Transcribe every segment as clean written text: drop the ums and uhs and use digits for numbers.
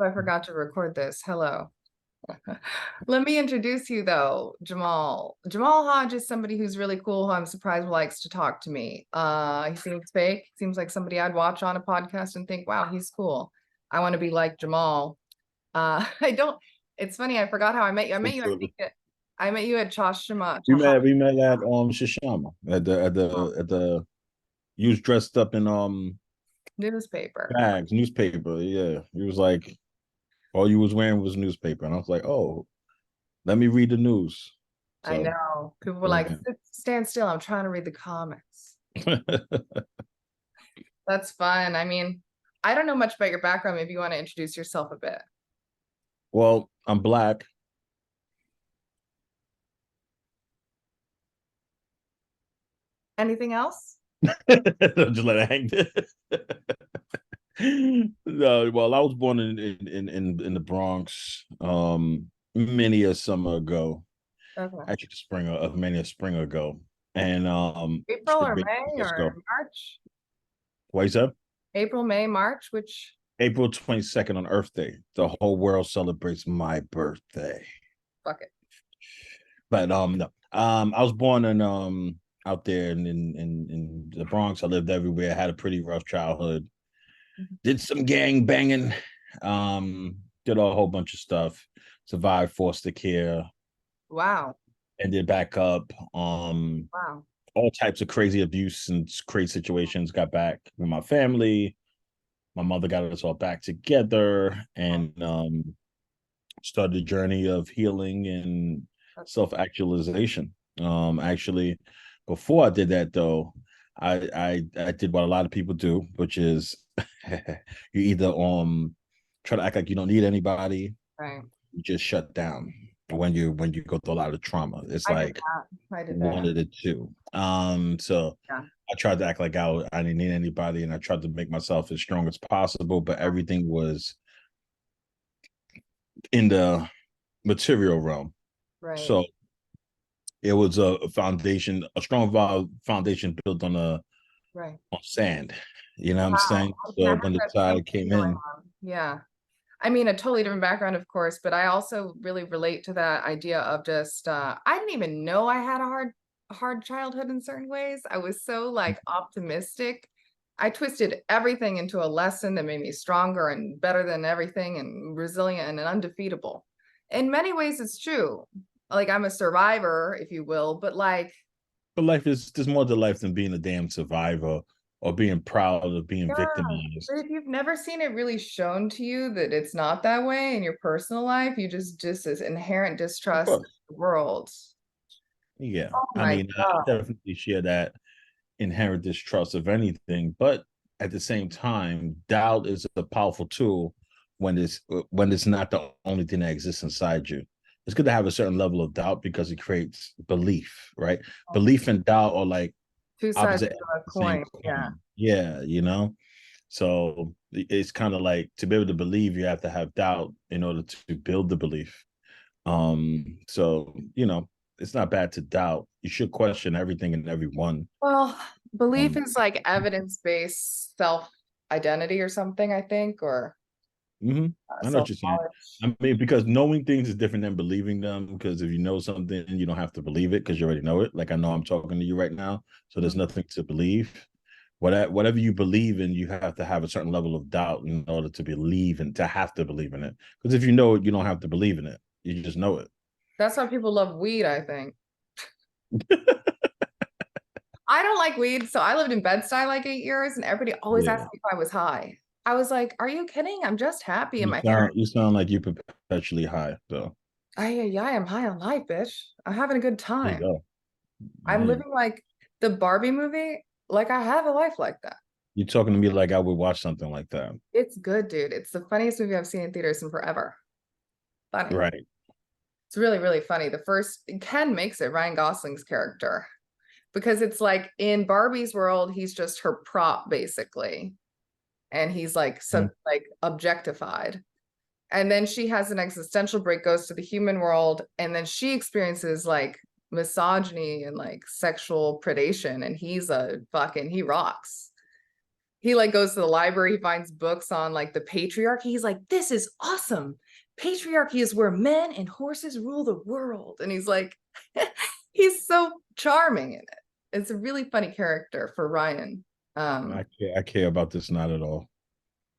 I forgot to record this. Hello. Let me introduce you though, Jamal. Jamal Hodge is somebody who's really cool, who I'm surprised likes to talk to me. He seems fake. Seems like somebody I'd watch on a podcast and think, wow, he's cool. I want to be like Jamal. I don't, it's funny, I forgot how I met you. I met you at Chashma. We met at Shishama at the you was dressed up in Newspaper. bags, newspaper. Yeah. He was like all you was wearing was newspaper. And I was like, oh, let me read the news. I So know. People were like, yeah. stand still. I'm trying to read the comics. That's fun. I mean, I don't know much about your background. Maybe you want to introduce yourself a bit. Well, I'm black. Anything else? Just let it hang there. No, well, I was born in the Bronx many a summer ago. Okay. Actually many a spring ago. And April or Tribeca, May let's or go. March? What is that? April, May, March, which April 22nd on Earth Day. The whole world celebrates my birthday. fuck it. But no. I was born in out there in the Bronx. I lived everywhere. Had a pretty rough childhood. Mhm. Did some gang banging. Did a whole bunch of stuff. Survived foster care. Wow. Ended back up. Wow. All types of crazy abuse and crazy situations. Got back with my family. My mother got us all back together and started a journey of healing and self-actualization. Actually, before I did that though, I did what a lot of people do, which is you either try to act like you don't need anybody, Right. you just shut down when you go through a lot of trauma. It's I did like that. I did one that. of the two. So Yeah. I tried to act like I didn't need anybody, and I tried to make myself as strong as possible, but everything was in the material realm. Right. So it was a foundation, a strong foundation built Right. on sand. You know what I'm Wow. saying? I can So have when the that same tide came feeling in, on. Yeah. I mean, a totally different background, of course, but I also really relate to that idea of just I didn't even know I had a hard childhood in certain ways. I was so like optimistic. I twisted everything into a lesson that made me stronger and better than everything and resilient and undefeatable. In many ways, it's true. Like I'm a survivor, if you will, but like but life is there's more to life than being a damn survivor or being proud of being yeah, but victimized. if you've never seen it really shown to you that it's not that way in your personal life, you just this inherent Of distrust course. of the world. Yeah. Oh I my mean, I God. definitely share that inherent distrust of anything, but at the same time, doubt is a powerful tool when it's not the only thing that exists inside you. It's good to have a certain level of doubt because it creates belief, right? Belief and doubt are like Two sides opposite of ends a of the same coin. Yeah. coin. Yeah, you know. So it's kind of like to be able to believe, you have to have doubt in order to build the belief. So it's not bad to doubt. You should question everything and everyone. Well, belief Um, is like evidence-based self-identity or something, I think, or mhm. I know what you're saying. self-knowledge. I mean, because knowing things is different than believing them. Because if you know something, you don't have to believe it because you already know it. Like I know I'm talking to you right now, so there's Mhm. nothing to believe. Whatever you believe in, you have to have a certain level of doubt in order to believe and to have to believe in it. Because if you know it, you don't have to believe in it. You just know it. That's why people love weed, I think. I don't like weed, so I lived in Bed-Stuy like 8 years, and everybody always asked Yeah. me if I was high. I was like, "Are you kidding? I'm just happy in You my sound you sound like you're perpetually high, though. yeah, I'm high on life, bitch. I'm having a good There you time. go. I'm There you go. living like the Barbie movie. Like I have a life like that. You're talking to me like I would watch something like that. It's good, dude. It's the funniest movie I've seen in theaters in forever. Funny. Right. It's really, really funny. The first Ken makes it, Ryan Gosling's character, because it's like in Barbie's world, he's just her prop basically, and he's like Mhm. like objectified. And then she has an existential break, goes to the human world, and then she experiences like misogyny and like sexual predation, and he rocks. he like goes to the library, he finds books on like the patriarchy. He's like, this is awesome. Patriarchy is where men and horses rule the world. And he's like, he's so charming in it. It's a really funny character for Ryan. I care about this not at all.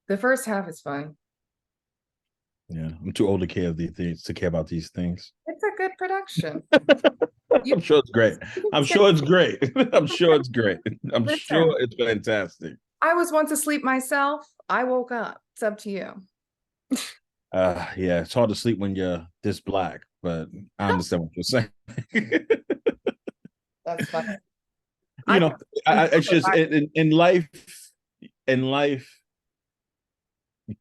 The first half is funny. Yeah, I'm too old to care of these things, to care about these things. It's a good production. I'm sure it's great. I'm sure it's great. I'm sure it's great. I'm Listen, sure it's fantastic. I was once asleep myself. I woke up. It's up to you. Yeah, it's hard to sleep when you're this black, but I understand what you're saying. That's funny. You know, it's just in life. In life,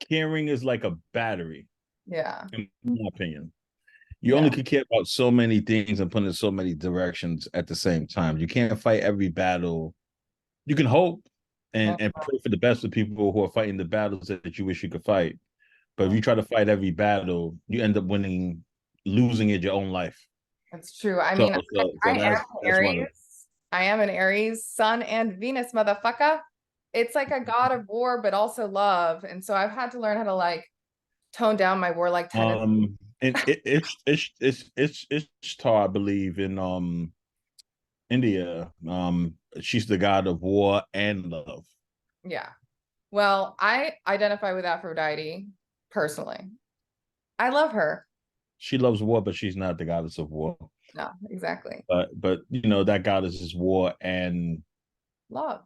caring is like a battery. Yeah. In my opinion, you only can care about so many things and put in so many directions at the same time. You can't fight every battle. You can hope and pray for the best of people who are fighting the battles that you wish you could fight. But if you try to fight every battle, you end up losing in your own life. That's true. I mean, I am that's Aries. I am an Aries, Sun and Venus, motherfucker. It's like a god of war, but also love. And so I've had to learn how to like tone down my warlike tendencies. And it's Ishtar, I believe, in India. She's the god of war and love. Yeah. Well, I identify with Aphrodite personally. I love her. She loves war, but she's not the goddess of war. No, exactly. But you know, that goddess is war and love,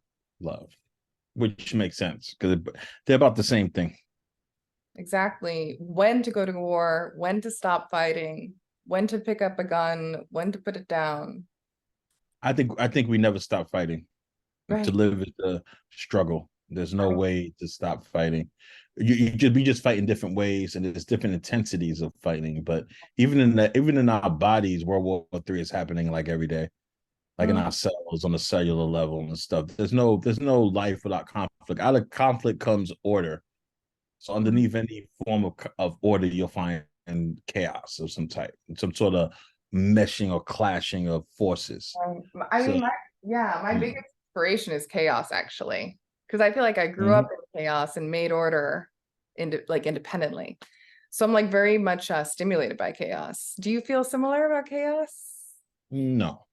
which makes sense because they're about the same thing. Exactly. When to go to war, when to stop fighting, when to pick up a gun, when to put it down. I think we never stop fighting. Right. To live is the struggle. There's no way to stop fighting. We just fight in different ways, and there's different intensities of fighting. But even in our bodies, World War III is happening like every day, like in our cells on a cellular level and stuff. There's no life without conflict. Out of conflict comes order. So underneath any form of order, you'll find chaos of some type, some sort of meshing or clashing of forces. I mean, my biggest inspiration is chaos, actually, because I feel like I grew up in chaos and made order independently. So I'm like very much stimulated by chaos. Do you feel similar about chaos? No.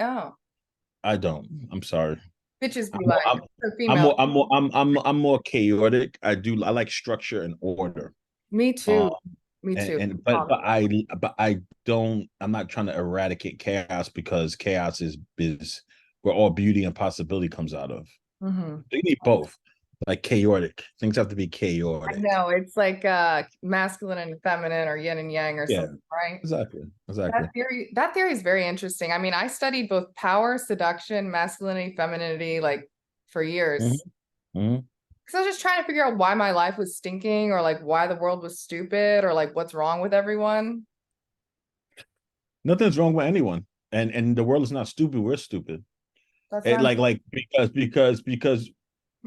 Oh. I don't. I'm sorry. Bitches be I'm more chaotic. I like structure and order. Me too. Me too. But I don't. I'm not trying to eradicate chaos because chaos is where all beauty and possibility comes out of. You need both. Like chaotic things have to be chaotic. I know, it's like masculine and feminine or yin and yang or something, right? Exactly. That theory is very interesting. I mean, I studied both power, seduction, masculinity, femininity, like for years. Because I was just trying to figure out why my life was stinking, or like why the world was stupid, or like what's wrong with everyone. Nothing's wrong with anyone, and the world is not stupid. We're stupid. Because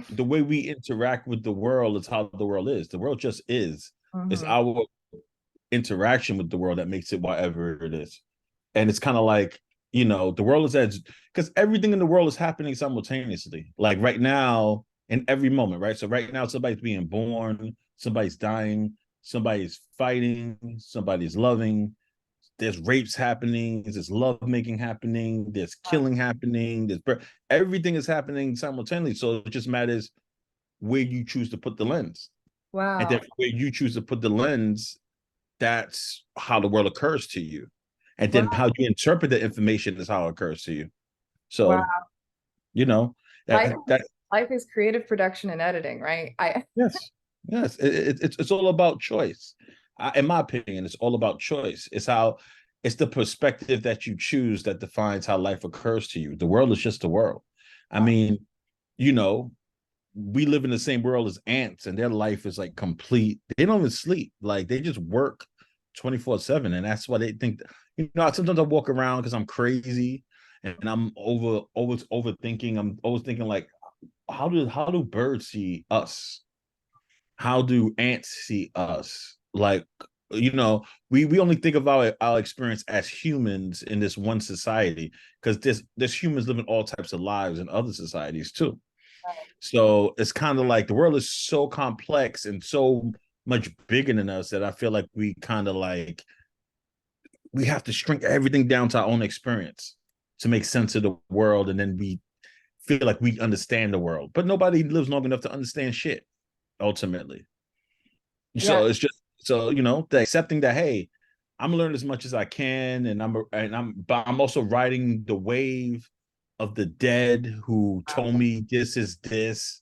the way we interact with the world is how the world is. The world just is. It's our interaction with the world that makes it whatever it is. And it's kind of like, you know, the world is because everything in the world is happening simultaneously. Like right now, in every moment, right? So right now, somebody's being born, somebody's dying, somebody's fighting, somebody's loving. There's rapes happening, there's love making happening, there's killing happening, everything is happening simultaneously. So it just matters where you choose to put the lens. Wow. And then where you choose to put the lens, that's how the world occurs to you. And then how you interpret the information is how it occurs to you. So, you know, life is creative production and editing, right? Yes. It's all about choice. In my opinion, it's all about choice. It's the perspective that you choose that defines how life occurs to you. The world is just the world. I mean, you know, we live in the same world as ants, and their life is like complete. They don't even sleep. Like they just work 24/7, and that's why they think. You know, sometimes I walk around because I'm crazy and I'm overthinking. I'm always thinking like, how do birds see us? How do ants see us? Like, you know, we only think of our experience as humans in this one society, because there's humans living all types of lives in other societies too. So it's kind of like the world is so complex and so much bigger than us that I feel like we kind of like we have to shrink everything down to our own experience to make sense of the world, and then we feel like we understand the world. But nobody lives long enough to understand shit ultimately. Yeah. So it's just so the accepting that, hey, I'm learning as much as I can, but I'm also riding the wave of the dead who told me this is this,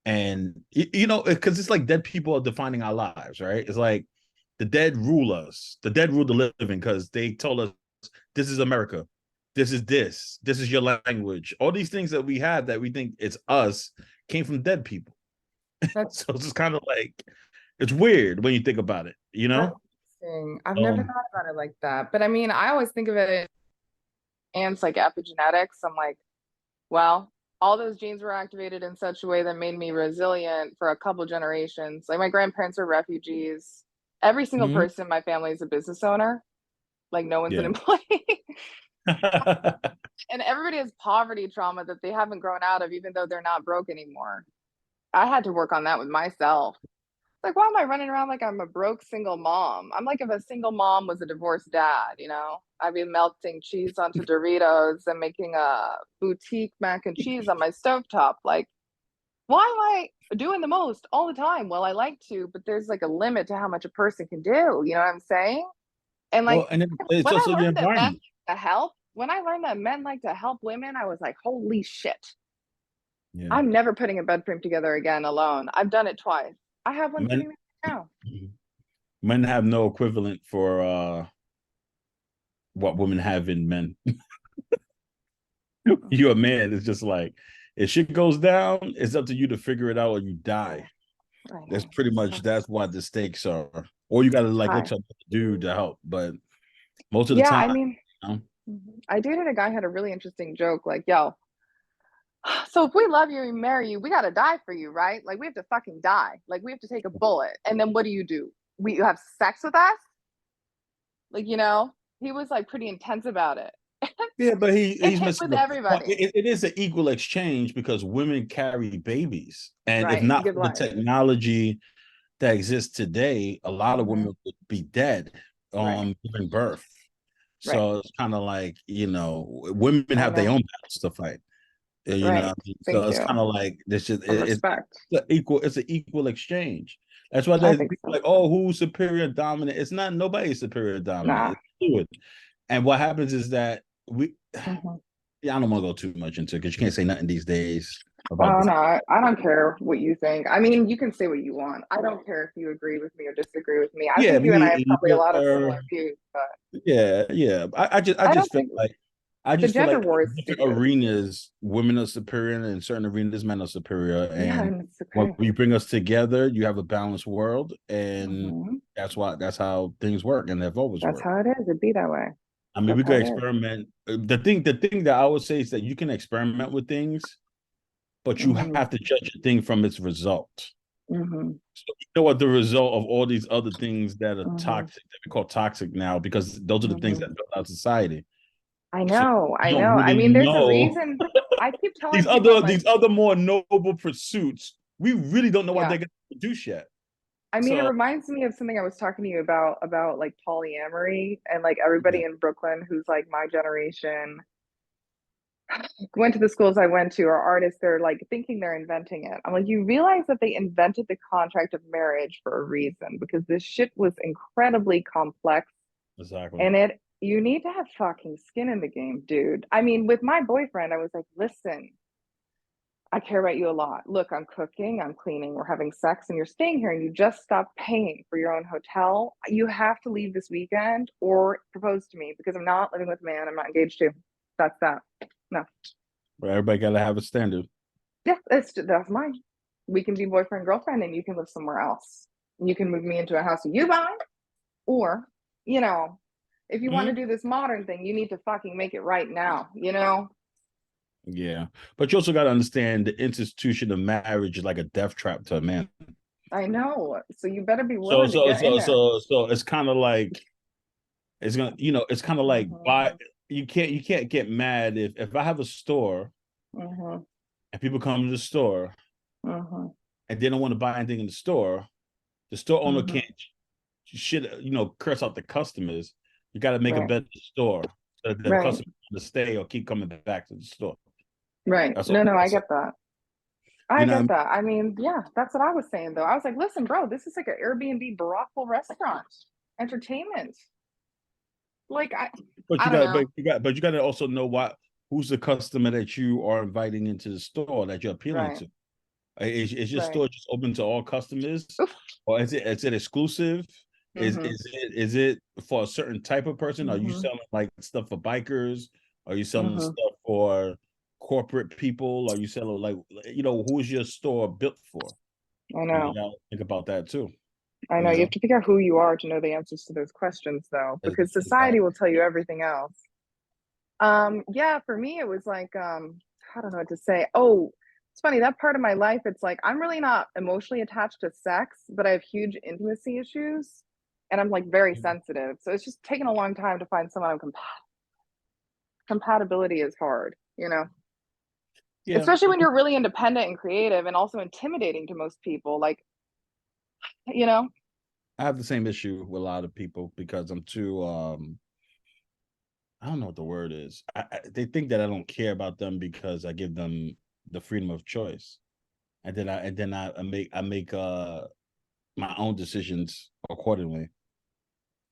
and because it's like dead people are defining our lives, right? It's like the dead rule us, the dead rule the living, because they told us this is America, this is your language, all these things that we have that we think it's us came from dead people. That's So it's just kind of like it's weird when you think about it, that's interesting. I've never um thought about it like that. But I mean, I always think of it and it's like epigenetics. I'm like, well, all those genes were activated in such a way that made me resilient for a couple generations. Like my grandparents are refugees. Every single mhm. person in my family is a business owner. Like no one's an Yeah. employee. And everybody has poverty trauma that they haven't grown out of, even though they're not broke anymore. I had to work on that with myself. Like, why am I running around like I'm a broke single mom? I'm like if a single mom was a divorced dad, I'd be melting cheese onto Doritos and making a boutique mac and cheese on my stovetop. Like, why am I doing the most all the time? Well, I like to, but there's like a limit to how much a person can do. You know what I'm saying? And Well, like and then it's when I also the learned that men environment. like to help, when I learned that men like to help women, I was like, holy shit. Yeah. I'm never putting a bed frame together again alone. I've done it twice. I have one Men sitting there now. men have no equivalent for what women have in men. You're a man, it's just like if shit goes down, it's up to you to figure it out or you die. I That's know. pretty much that's what the stakes are. Or you gotta like look Hi. to dude to help. But most of the Yeah, time, I mean, you know, I dated a guy who had a really interesting joke like, yo, so if we love you and marry you, we got to die for you, right? Like, we have to fucking die. Like, we have to take a bullet. And then what do? You have sex with us? Like, he was like pretty intense about it. yeah, but It he's hit missing with the point. everybody, It is an equal exchange because women carry babies, and if right? To not give for the life, technology that exists today, a lot of hmm women would be dead right? giving birth. Right. So it's kind of like women I have their own know. battles to fight. Right. So Thank it's kind you. of like this. Just Some respect. it's an equal exchange. That's why I there's think people so like, oh, too. who's superior dominant? It's not nobody's superior dominant. Nah. It's fluid. And what happens is that we, hmm yeah, I don't want to go too much into it because you can't say nothing these days about Oh this. no, I don't care what you think. I mean, you can say what you want. I don't care if you agree with me or disagree with me. I Yeah, think you and I me have probably a lot of either. similar views, but Yeah, yeah. I I just don't feel think like I the just feel gender like war is in different stupid. arenas, women are superior, and in certain arenas, men are superior. Yeah, And and it's when okay. you bring us together, you have a balanced world, and hmm that's how things work, and they've always That's worked. how it is. It'd be that way. I mean, That's we how could it is. experiment. The thing that I would say is that you can experiment with things, but you hmm have to judge a thing from its result. hmm So you know what the result of all these other things that are hmm toxic, that we call toxic now, because those are the things that hmm build our society. I So know. you I don't know. I really mean, there's a know reason. I keep these telling people, I'm other like, these other more noble pursuits. We really don't know what yeah. they're going to produce yet. I mean, it So reminds me of something I was talking to you about like polyamory and like yeah, everybody in Brooklyn who's like my generation went to the schools I went to are artists. They're like thinking they're inventing it. I'm like, you realize that they invented the contract of marriage for a reason because this shit was incredibly complex exactly. and you need to have fucking skin in the game, dude. I mean, with my boyfriend, I was like, listen, I care about you a lot. Look, I'm cooking, I'm cleaning, we're having sex, and you're staying here and you just stopped paying for your own hotel. You have to leave this weekend or propose to me because I'm not living with a man I'm not engaged to. That's that. No. But everybody got to have a standard. Yeah, that's mine. We can be boyfriend, girlfriend, and you can live somewhere else. You can move me into a house that you buy, or, you know, if you want to Mhm. do this modern thing, you need to fucking make it right now? Yeah, but you also got to understand the institution of marriage is like a death trap to a man. I know. So you better be So willing to so get in so there. so so it's kind of like it's kind of like buy hmm you can't get mad if I have a store hmm and people come to the store Mm-hmm. and they don't want to buy anything in the store owner Mm-hmm. can't shit, curse out the customers. You got to make a Right. better store so that the Right. customer to stay or keep coming back to the store. Right. That's all. No, no, I That's all. get that. You I know what I get mean? that. I mean, yeah, that's what I was saying though. I was like, listen, bro, this is like an Airbnb brothel restaurant, entertainment. Like But I you don't got, know. but you got to also know who's the customer that you are inviting into the store that you're appealing Right. to. Is your Right. store just open to all customers, Oof. or is it exclusive? Mm-hmm. Is it for a certain type of person? Are you Mm-hmm. selling like stuff for bikers? Are you selling Mm-hmm. stuff for corporate people? Are you selling like who is your store built for? I You know. gotta think about that too. I know. You You have know, to figure out who you are to know the answers to those questions though, because society will exactly. tell you everything else. Yeah, for me it was like I don't know what to say. Oh, it's funny, that part of my life, it's like I'm really not emotionally attached to sex, but I have huge intimacy issues and I'm like very sensitive. So it's just taken a long time to find someone compatibility is hard, you know. Yeah, Especially when you're really independent and creative and also intimidating to most people, like, you know. I have the same issue with a lot of people because I'm too I don't know what the word is. They think that I don't care about them because I give them the freedom of choice, and then I make my own decisions accordingly.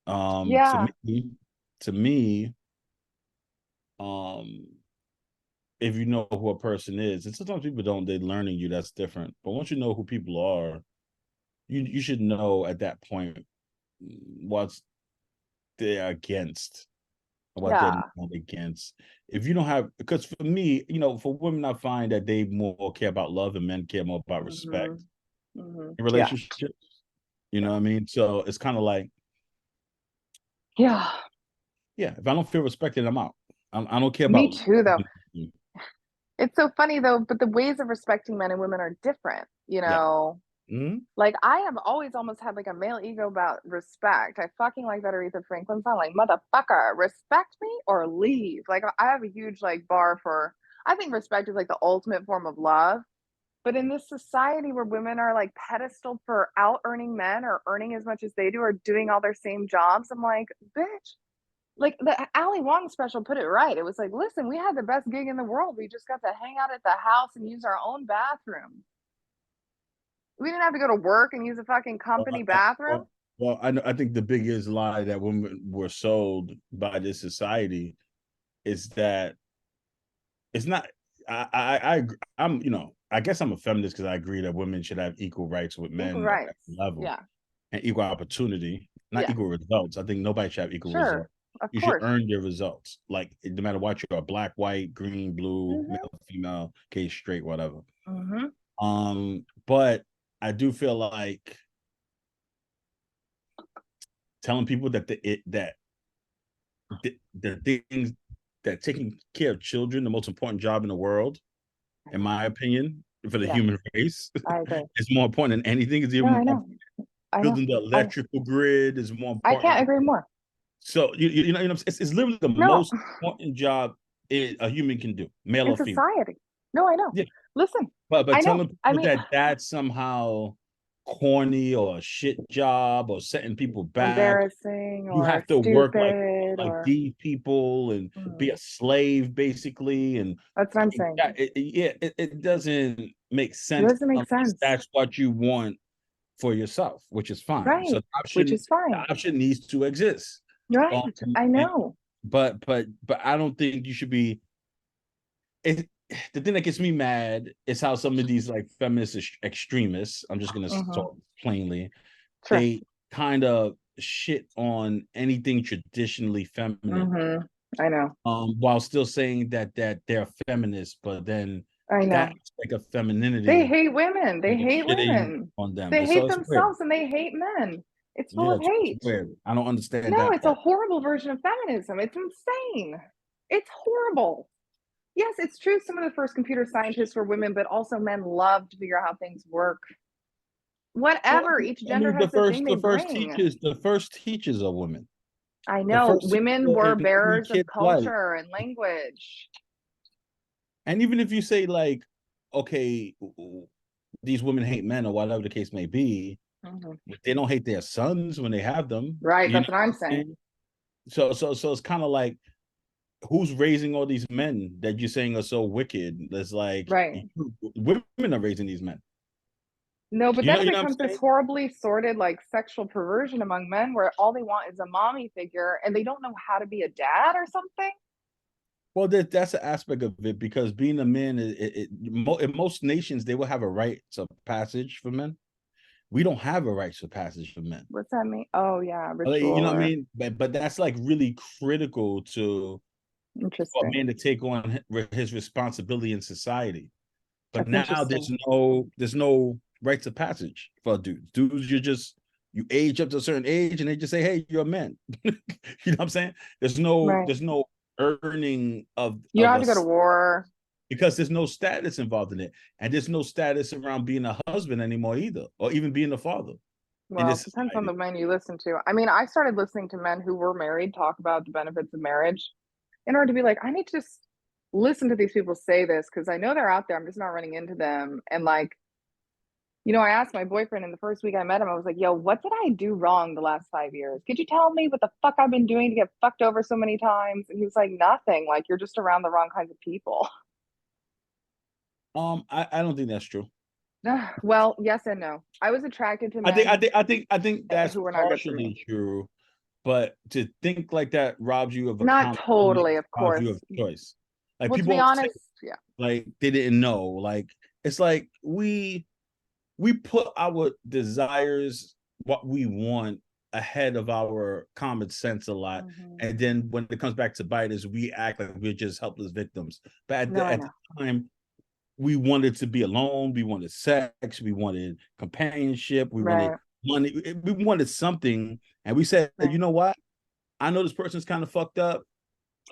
Um, to Yeah. me, to me, um, if you know who a person is, and sometimes people don't, they're learning you. That's different. But once you know who people are, you should know at that point what they're against, what they're Yeah. not against. If you don't have, because for me, for women, I find that they more care about love and men care more about respect Mhm. Mhm. in Yeah. relationships. You know Yeah. what I mean? So it's kind of like, Yeah. yeah, if I don't feel respected, I'm out. I don't care Me about. too though. It's so funny though, but the ways of respecting men and women are different, you Yeah. know. Mhm. Like I have always almost had like a male ego about respect. I fucking like that Aretha Franklin song, like motherfucker, respect me or leave. Like I have a huge like bar for. I think respect is like the ultimate form of love. But in this society where women are like pedestaled for out earning men or earning as much as they do or doing all their same jobs, I'm like, bitch, like the Ali Wong special put it right. It was like, listen, we had the best gig in the world. We just got to hang out at the house and use our own bathroom. We didn't have to go to work and use a fucking Well, company bathroom. I think the biggest lie that women were sold by this society is that it's not. I'm I guess I'm a feminist because I agree that women should have equal rights with Equal men on that rights. level Yeah. and equal opportunity, not Yes. equal results. I think nobody should have equal results. Sure. Of You should course. earn your results, like no matter what you are, black, white, green, blue, Mm-hmm. male, female, gay, straight, whatever. Mm-hmm. But I do feel like telling people that the things that taking care of children, the most important job in the world, I in know. my opinion, for the Yes. human race, I agree. is more important than anything. Is No, even I more know. I know. building the I electrical grid is more I can't important. agree more. So it's literally the No, most important job a human can do, male in or female. society. No, I know. Yeah, Listen, but I know. telling I people mean, that that's somehow corny or a shit job or setting people back, embarrassing you or have to work stupid like or these people and be mm, a slave basically, and that's what I'm saying. it doesn't make It sense doesn't make unless sense. that's what you want for yourself, which is fine. So Right. Which is the fine. option needs to exist. Um, Right. I and, know. but I don't think you should be. It, the thing that gets me mad is how some of these like feminist extremists, I'm just gonna Mm-hmm. talk plainly, Sure. they kind of shit on anything traditionally feminine, Mm-hmm. I know. while still saying that they're feminists, but then I that know. aspect of They femininity, hate women. They they're hate shitting women. on them. They And so hate it's weird. themselves and they hate men. It's full Yeah, of it's hate. weird. I don't understand No, that it's a part. horrible version of feminism. It's insane. It's horrible. Yes, it's true. Some of the first computer scientists were women, but also men love to figure out how things work. Well, Whatever, each I gender mean, has the thing they bring. the first teachers are women. I The know first women teacher were in any bearers of kid's life. culture and language. And even if you say like okay, these women hate men or whatever the case may be, Mhm. but they don't hate their sons when they have them. Right, You know that's what I'm what I'm saying. saying? So it's kind of like, who's raising all these men that you're saying are so wicked? That's like, Right. women are raising these men. No, but then it You know what I'm becomes this saying? horribly sordid like sexual perversion among men where all they want is a mommy figure and they don't know how to be a dad or something. Well, that's an aspect of it, because being a man, in most nations, they will have a rites of passage for men. We don't have a rites of passage for men. What's that mean? Oh yeah, ritual You know what I or mean? But that's like really critical to for a interesting. man to take on his responsibility in society. But That's now interesting. there's no rites of passage for dudes. Dudes, you age up to a certain age and they just say, hey, you're a man. You know what I'm saying? Right. There's no earning You don't of have to go to us, war. because there's no status involved in it. And there's no status around being a husband anymore either, or even being a father in Well, this it depends on the society. men you listen to. I mean, I started listening to men who were married talk about the benefits of marriage in order to be like, I need to just listen to these people say this because I know they're out there. I'm just not running into them. And like, I asked my boyfriend in the first week I met him, I was like, yo, what did I do wrong the last 5 years? Could you tell me what the fuck I've been doing to get fucked over so many times? And he was like, nothing. Like, you're just around the wrong kinds of people. I don't think that's true. Well, yes and no. I was attracted to men I think that's who were not good for me. partially true, but to think like that robs you of Not accountability, totally, of robs you of course. choice. Like Well, to people be always say, honest, yeah. like they didn't know. Like it's like we put our desires, what we want, ahead of our common sense a lot. Hmm. And then when it comes back to bite us, we act like we're just helpless victims. But No, I at know. the time, we wanted to be alone. We wanted sex. We wanted companionship. We wanted Right, money. We wanted something. And we said, you right. know what? I know this person's kind of fucked up,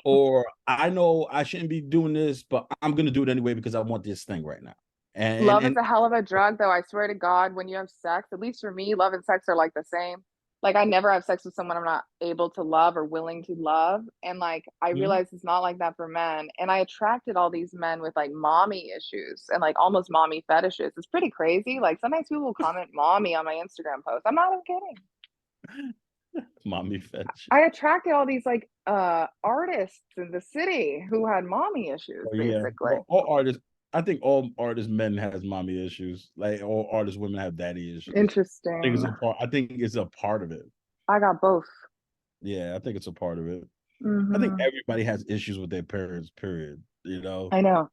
or I know I shouldn't be doing this, but I'm going to do it anyway because I want this thing right now. Love is And a hell of a drug, though. I swear to God, when you have sex, at least for me, love and sex are like the same. Like, I never have sex with someone I'm not able to love or willing to love. And like, I Mhm. realized it's not like that for men. And I attracted all these men with like mommy issues and like almost mommy fetishes. It's pretty crazy. Like, sometimes people will comment mommy on my Instagram post. I'm not even kidding. Mommy fetish. I attracted all these like artists in the city who had mommy issues, Oh yeah. basically. Well, all artists. I think all artists men has mommy issues. Like all artists women have daddy issues. I think it's Interesting. a part. I think it's a part of it. I got both. Yeah, I think it's a part of it. I think Hmm. everybody has issues with their parents. Period. You know, I know.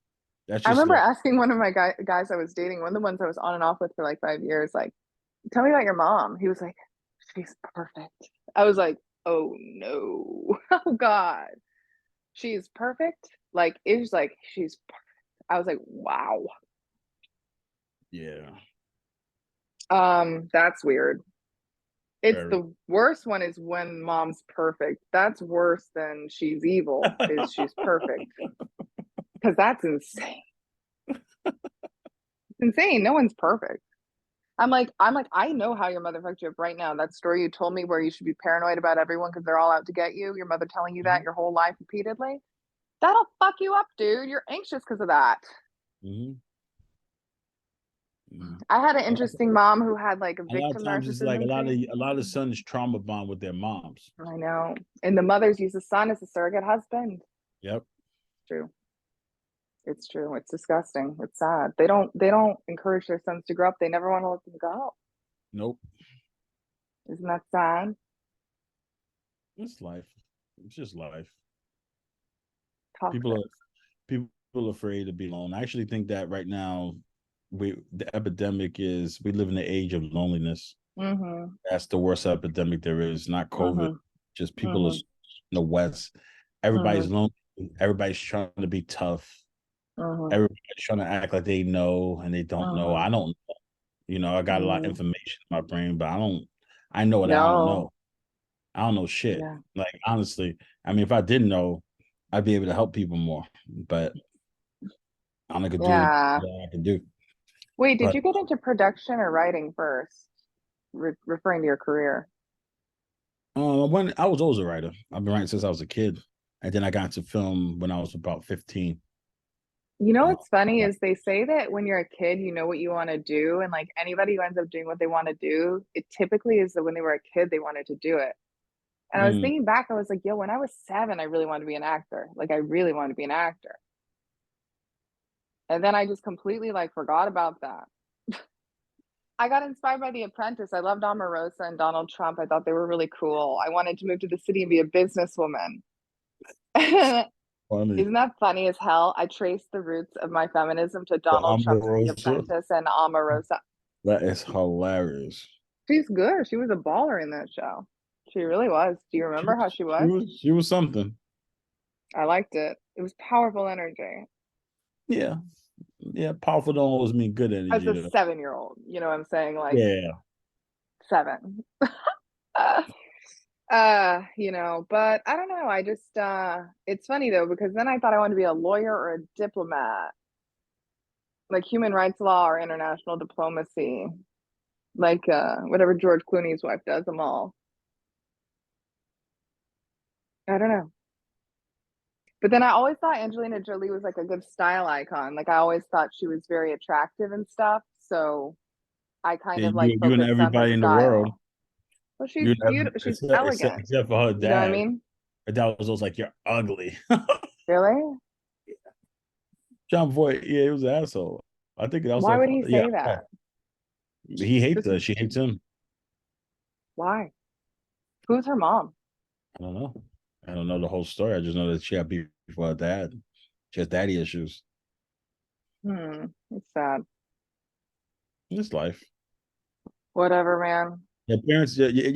that's I just remember like, asking one of my guys I was dating, one of the ones I was on and off with for like 5 years, like, tell me about your mom. He was like, she's perfect. I was like, oh no. Oh God. She's perfect. Like, it was like, she's perfect. I was like, wow. yeah, That's weird. It's very. the worst one is when mom's perfect. That's worse than she's evil, is she's perfect. Because that's insane. It's insane. No one's perfect. I'm like, I know how your mother fucked you up right now. That story you told me where you should be paranoid about everyone because they're all out to get you, your mother telling you that Mhm, your whole life repeatedly. That'll fuck you up, dude. You're anxious because of that. mhm, mhm. I had an interesting mom who had like a A lot of victim times it's like narcissism thing. a lot of sons trauma bond with their moms. I know. And the mothers use the son as a surrogate husband. Yep. True. It's true. It's disgusting. It's sad. They don't encourage their sons to grow up. They never want to let them go. Nope. Isn't that sad? It's life. It's just life. People Toxic. are people are afraid to be alone. I actually think that right now the epidemic is we live in the age of loneliness. Mm-hmm. That's the worst epidemic there is, not COVID. Mm-hmm. Just people are Mm-hmm. in the West. Everybody's Mm-hmm. lonely. Everybody's trying to be tough. Mm-hmm. Everybody's trying to act like they know and they don't know. Mm-hmm. I don't know. I got a lot of Mm-hmm. information in my brain, but I know what I don't No. know. I don't know shit. Yeah. Like honestly, I mean, if I didn't know, I'd be able to help people more. But I only could do Yeah. what I can do. Wait, did But you get into production or writing first? Referring to your career. when I was always a writer, I've been writing since I was a kid, and then I got into film when I was about 15. You know Uh, what's funny is they say that when you're a kid, you know what you want to do, and like anybody who ends up doing what they want to do, it typically is that when they were a kid, they wanted to do it. And I was mm, thinking back, I was like, yo, when I was 7, I really wanted to be an actor. Like I really wanted to be an actor. And then I just completely like forgot about that. I got inspired by The Apprentice. I loved Omarosa and Donald Trump. I thought they were really cool. I wanted to move to the city and be a businesswoman. funny. Isn't that funny as hell? I traced the roots of my feminism to The Donald Trump's The Omarosa, Apprentice and Omarosa. that is hilarious. She's good. She was a baller in that show. She really was. Do you She remember how was, she she was? was, she was something. I liked it. It was powerful energy. Yeah, yeah. Powerful don't always mean good As energy, a though. 7 year old, you know what I'm saying? Like Yeah, 7. But I don't know. I just it's funny though, because then I thought I wanted to be a lawyer or a diplomat, like human rights law or international diplomacy, like whatever George Clooney's wife does them all. I don't know. But then I always thought Angelina Jolie was like a good style icon. Like I always thought she was very attractive and stuff. So I kind yeah. of like You and focused on her everybody in the world. style. Well, she's You and beautiful. She's elegant. except for her You know what I dad. mean? Her dad was always like, "You're ugly." Really? John Boy, yeah, he was an asshole. I think that was Why her would he father. Yeah, say that? he hates Just her. She hates him. why? Who's her mom? I don't know. I don't know the whole story. I just know that she had beef with her dad. She has daddy issues. It's sad. It's life. Whatever, man. Your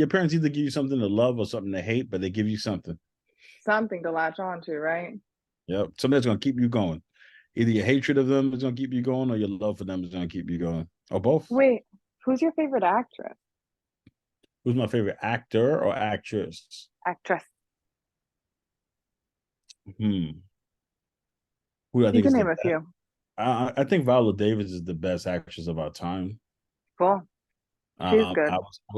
parents either give you something to love or something to hate, but they give you something. Something to latch on to, right? Yep, something that's gonna keep you going. Either your hatred of them is gonna keep you going, or your love for them is gonna keep you going, or both. Wait, who's your favorite actress? Who's my favorite actor or actress? Actress. Hmm. Who I You think can is the name a best? few. I think Viola Davis is the best actress of our time. Cool. She's I good.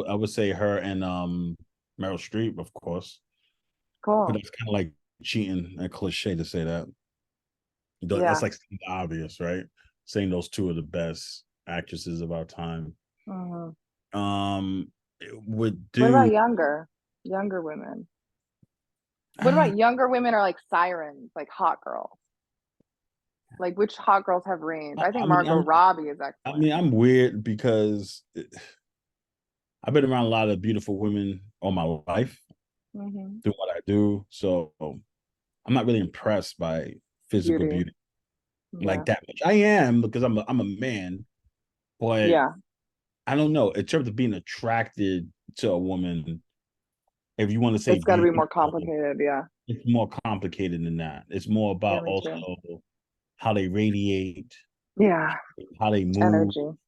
I would say her and Meryl Streep, of course, but Cool. that's kind of like cheating and cliche to say that. That's Yeah. like obvious, right? Saying those two are the best actresses of our time. hmm Would What do about younger women? What about younger women are like sirens, like hot girls? Like which hot girls have range? I think I mean Margot Robbie is excellent. I'm weird because I've been around a lot of beautiful women all my life hmm doing what I do, so I'm not really impressed by physical Beauty. beauty like Yeah. that much. I am because I'm a man, but Yeah. I don't know. In terms of being attracted to a woman, if you want to say It's got to be more beautiful, complicated. Yeah. it's more complicated than that. It's more Yeah, about me also too. how they radiate, Yeah. how they move, Energy.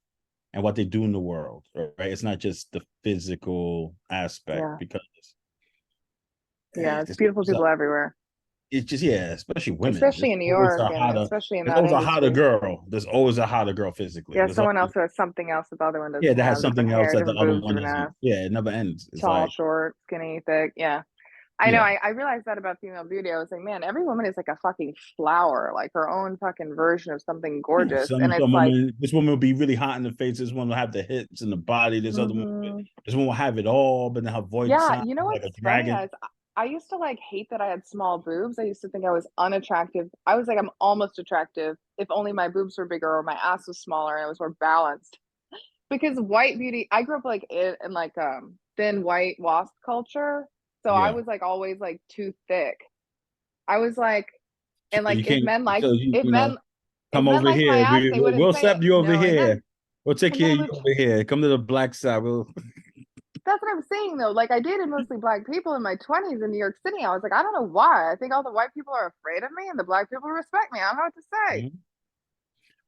and what they do in the world. Right? It's not just the physical aspect Yeah. because Yeah. It's it's beautiful people everywhere, just yeah, especially women. especially There's in New always York a and hotter. especially in There's that always a hotter industry. girl. There's always a hotter girl physically. Yeah. There's Someone always else who has something else that the other one yeah, doesn't that has have. something Different else hair, that the different other boobs, one different doesn't. ass. Yeah, it never ends. It's Tall, like short, skinny, thick. Yeah. I know. yeah, I realized that about female beauty. I was like, man, every woman is like a fucking flower, like her own fucking version of something yeah. gorgeous. And it's Some like, woman, this woman will be really hot in the face. This one will have the hips and the body. This other one, hmm this one will have it all, but then her voice yeah, sounds you know like a what's funny dragon. is I used to like hate that I had small boobs. I used to think I was unattractive. I was like, I'm almost attractive if only my boobs were bigger or my ass was smaller and I was more balanced. Because white beauty, I grew up like in like thin white wasp culture. So I Yeah, was like always like too thick. I was like, so and like you can't. So if men if come men over liked my here. ass, they wouldn't We'll say accept it. you over No, here. We'll take and care then of I you would over here. Come to the black side. We'll that's what I'm saying though. Like I dated mostly black people in my 20s in New York City. I was like, I don't know why. I think all the white people are afraid of me and the black people respect me. I don't know what to say. Mhm.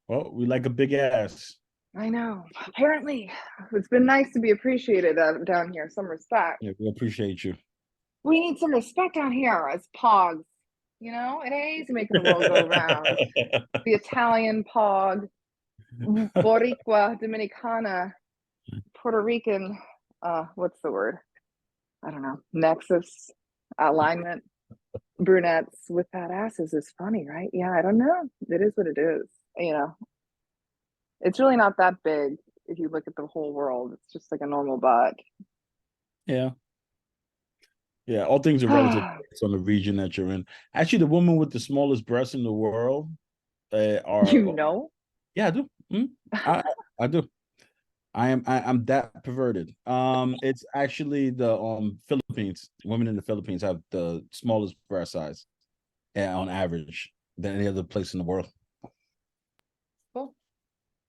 Well, we like a big ass. I know. Apparently, it's been nice to be appreciated down here. Some respect. Yeah, we appreciate you. We need some respect down here as pogs. You know, it ain't easy making the world go round. The Italian pog, Boricua, Dominicana, Puerto Rican, what's the word? I don't know. Nexus, alignment. brunettes with fat asses is funny, right? Yeah, I don't know. It is what it is. You know, it's really not that big if you look at the whole world. It's just like a normal butt. Yeah. Yeah, all things are relative based on the region that you're in. Actually, the woman with the smallest breasts in the world are You know? yeah, I do. I do. I'm that perverted. It's actually the Philippines. Women in the Philippines have the smallest breast size on average than any other place in the world. Cool.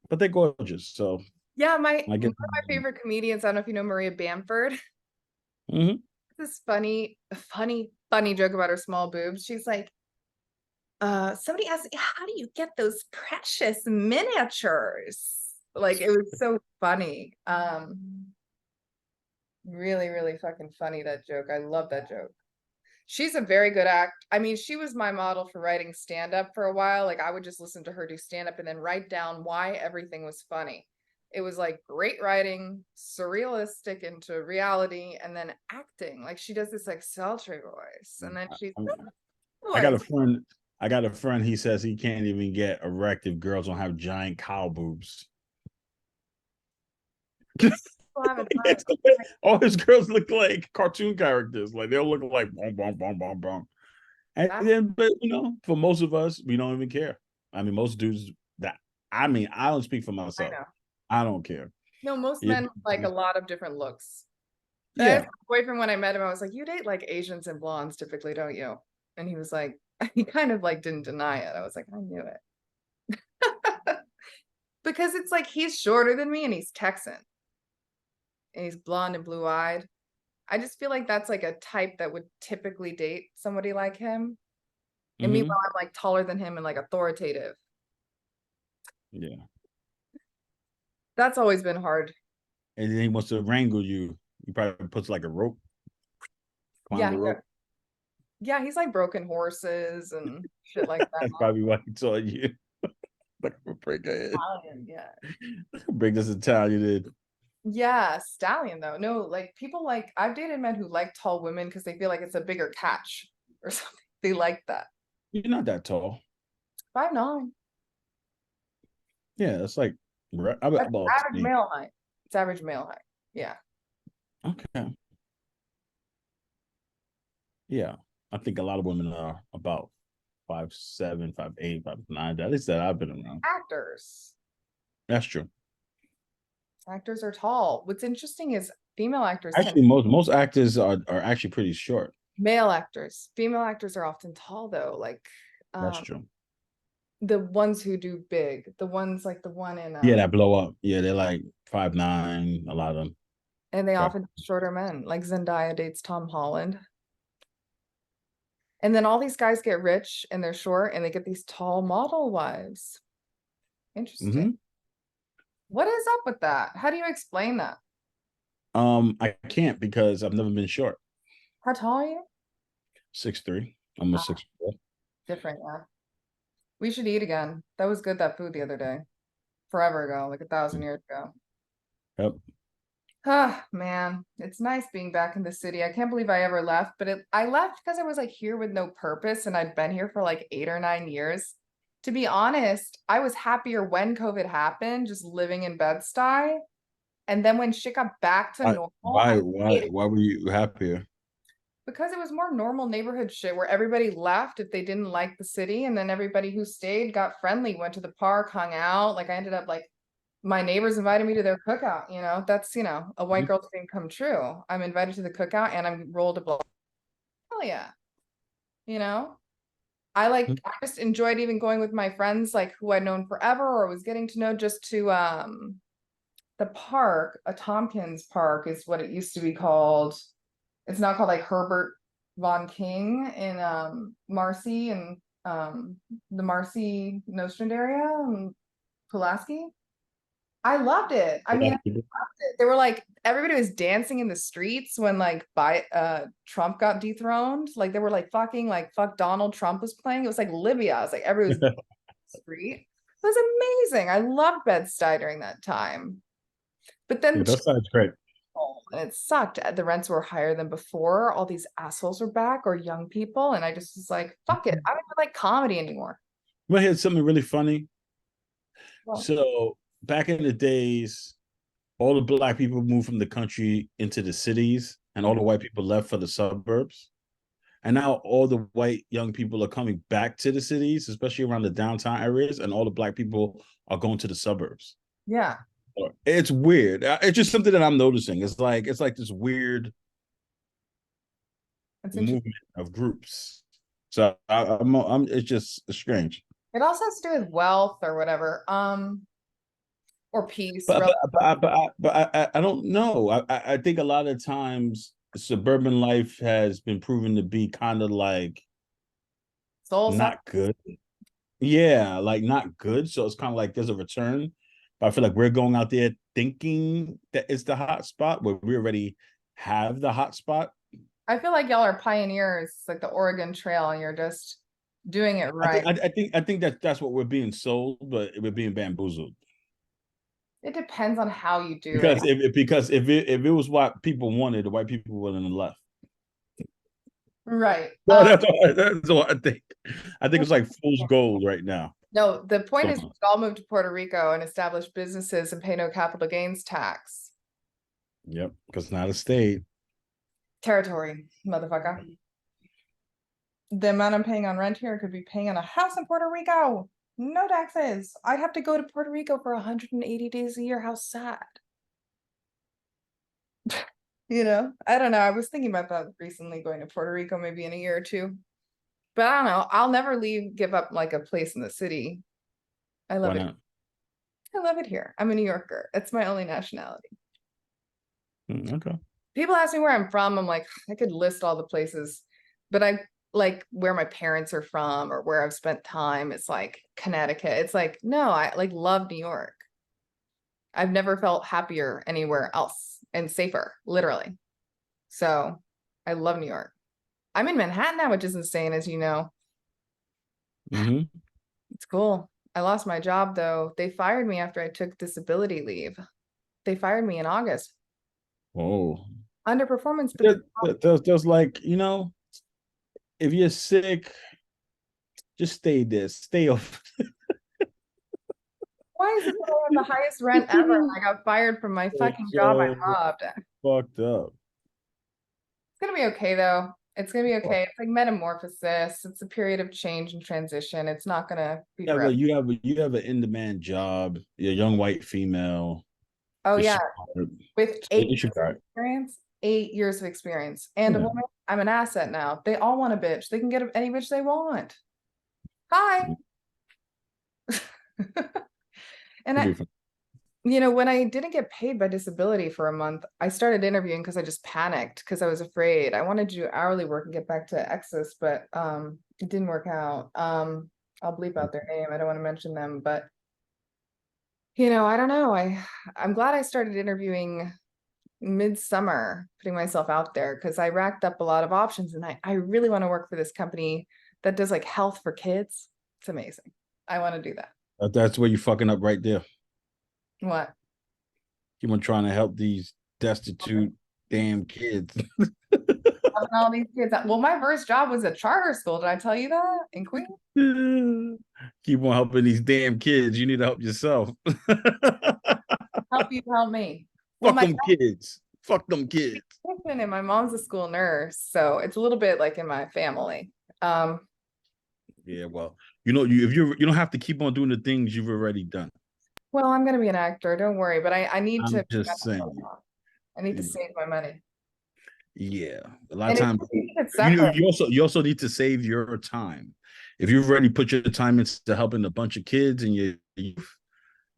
But they're gorgeous, so Yeah, I one get. of my favorite comedians, I don't know if you know Maria Bamford. Mhm. This funny joke about her small boobs. She's like, somebody asked me, how do you get those precious miniatures? Like it was so funny. Really, really fucking funny, that joke. I love that joke. She's a very good act. I mean, she was my model for writing stand-up for a while. Like I would just listen to her do stand-up and then write down why everything was funny. It was like great writing, surrealistic into reality, and then acting. Like she does this like sultry voice, and then she's I got voice. a friend. I got a friend. He says he can't even get erect if girls don't have giant cow boobs. People have a time. All his girls look like cartoon characters. Like they'll look like boom, boom, boom, boom, boom. And That's, then, but for most of us, we don't even care. I mean, most dudes that I don't speak for I myself. know. I don't care. No, most Yeah, men like a lot of different looks. I asked yeah. my boyfriend when I met him, I was like, you date like Asians and blondes typically, don't you? And he was like, he kind of like didn't deny it. I was like, I knew it. Because it's like he's shorter than me and he's Texan and he's blonde and blue-eyed. I just feel like that's like a type that would typically date somebody like him. And meanwhile, Hmm. I'm like taller than him and like authoritative. Yeah. That's always been hard. And then he wants to wrangle you. He probably puts like a rope, climb Yeah, the rope. yeah, he's like broken horses and shit like that. That's probably why he told you. Like a break ahead. Italian, yeah. Break this Italian in. Yeah, stallion though. No, like people like I've dated men who like tall women because they feel like it's a bigger catch or something. They like that. You're not that tall. 5'9". Yeah, it's like That's about average male height. It's average male height. Yeah. okay. Yeah. I think a lot of women are about 5'7", 5'8", 5'9". At least that I've been around. Actors. That's true. Actors are tall. What's interesting is female actors tend Actually, most actors are actually pretty short. male actors. Female actors are often tall though. Like That's um true. the ones who do big, the ones like the one in Yeah, that blow up. Yeah, they're like 5'9". A lot of them. and they Five. often shorter men. Like Zendaya dates Tom Holland. And then all these guys get rich and they're short and they get these tall model wives. Interesting. Mm-hmm. What is up with that? How do you explain that? I can't because I've never been short. How tall are you? 6'3". Almost Ah, 6'4". different, yeah. We should eat again. That was good, that food the other day. Forever ago, like 1,000 years ago. Yep. Ah, man, it's nice being back in the city. I can't believe I ever left, but I left because I was like here with no purpose and I'd been here for like 8 or 9 years. To be honest, I was happier when COVID happened, just living in Bed-Stuy. And then when shit got back to Why normal, why I why hated why were you happier? because it was more normal neighborhood shit where everybody left if they didn't like the city, and then everybody who stayed got friendly, went to the park, hung out. Like I ended up like my neighbors invited me to their cookout, That's, a white Mhm. girl's dream come true. I'm invited to the cookout and I'm rolled a blow. Hell yeah. You know? I just enjoyed even going with my friends like who I'd known forever or was getting to know just to the park, a Tompkins Park is what it used to be called. It's now called like Herbert von King in Marcy and the Marcy Nostrand area and Pulaski. I loved it. I mean, I loved it. They were like everybody was dancing in the streets when like Trump got dethroned. Like they were like fucking like fuck Donald Trump was playing. It was like Libya. It was like everybody was on the street. It was amazing. I loved Bed-Stuy during that time. But then Yeah, that sounds great. and it sucked. The rents were higher than before. All these assholes were back, or young people, and I just was like, fuck it. I don't even like comedy anymore. But here's something really funny. Well, So back in the days, all the black people moved from the country into the cities, and all the white people left for the suburbs. And now all the white young people are coming back to the cities, especially around the downtown areas, and all the black people are going to the suburbs. yeah, It's weird. It's just something that I'm noticing. It's like this weird it's interesting. movement of groups. So it's just strange. It also has to do with wealth or whatever, or peace. But I don't know. I think a lot of times suburban life has been proven to be kind of like Soul not good. Yeah, like not good. So it's kind of like there's a return. But I feel like we're going out there thinking that it's the hot spot where we already have the hot spot. I feel like y'all are pioneers, like the Oregon Trail, and you're just doing it right. I think that's what we're being sold, but we're being bamboozled. It depends on how you do Because it. if it was what people wanted, the white people wouldn't have left. Right. No, that's all I think. I think it's like fool's gold right now. No, the point is we all move to Puerto Rico and establish businesses and pay no capital gains tax. Yep, because it's not a state. Territory, motherfucker. The amount I'm paying on rent here could be paying on a house in Puerto Rico. No taxes. I'd have to go to Puerto Rico for 180 days a year. How sad. You know, I don't know. I was thinking about that recently, going to Puerto Rico maybe in a year or two. But I don't know. I'll never give up like a place in the city. I love it. I love it here. I'm a New Yorker. It's my only nationality. Okay. People ask me where I'm from. I'm like, I could list all the places, but I like where my parents are from or where I've spent time. It's like Connecticut. It's like, no, I like love New York. I've never felt happier anywhere else and safer, literally. So I love New York. I'm in Manhattan now, which is insane, as you know. It's cool. I lost my job though. They fired me after I took disability leave. They fired me in August. Oh. Underperformance, but there's like, you know, if you're sick, just stay there. Stay off. why is it that I have the highest rent ever and I got fired from my fucking job I loved? Fucked up. It's gonna be okay though. It's gonna be okay. It's like metamorphosis. It's a period of change and transition. It's not gonna be forever. You have an in-demand job. You're a young white female. Oh yeah, smart. with 8 years of experience, 8 years of experience, and a woman. I'm an asset now. They all want a bitch. They can get any bitch they want. Hi. And you know, when I didn't get paid by disability for a month, I started interviewing because I just panicked because I was afraid. I wanted to do hourly work and get back to Exodus, but it didn't work out. I'll bleep out their name. I don't want to mention them, but you know, I don't know. I'm glad I started interviewing midsummer, putting myself out there because I racked up a lot of options, and I really want to work for this company that does like health for kids. It's amazing. I want to do that. That's where you're fucking up right there. What? Keep on trying to help these destitute damn kids. All these kids. Well, my first job was a charter school. Did I tell you that in Queens? Keep on helping these damn kids. You need to help yourself. Help you, help me. Fuck them kids. Fuck them kids. And my mom's a school nurse, so it's a little bit like in my family. Yeah, well, you know, you don't have to keep on doing the things you've already done. Well, I'm gonna be an actor, don't worry, but I need I'm to just saying. I need to save my money. Yeah. A lot of times you also need to save your time. If you've already put your time into helping a bunch of kids and your youth,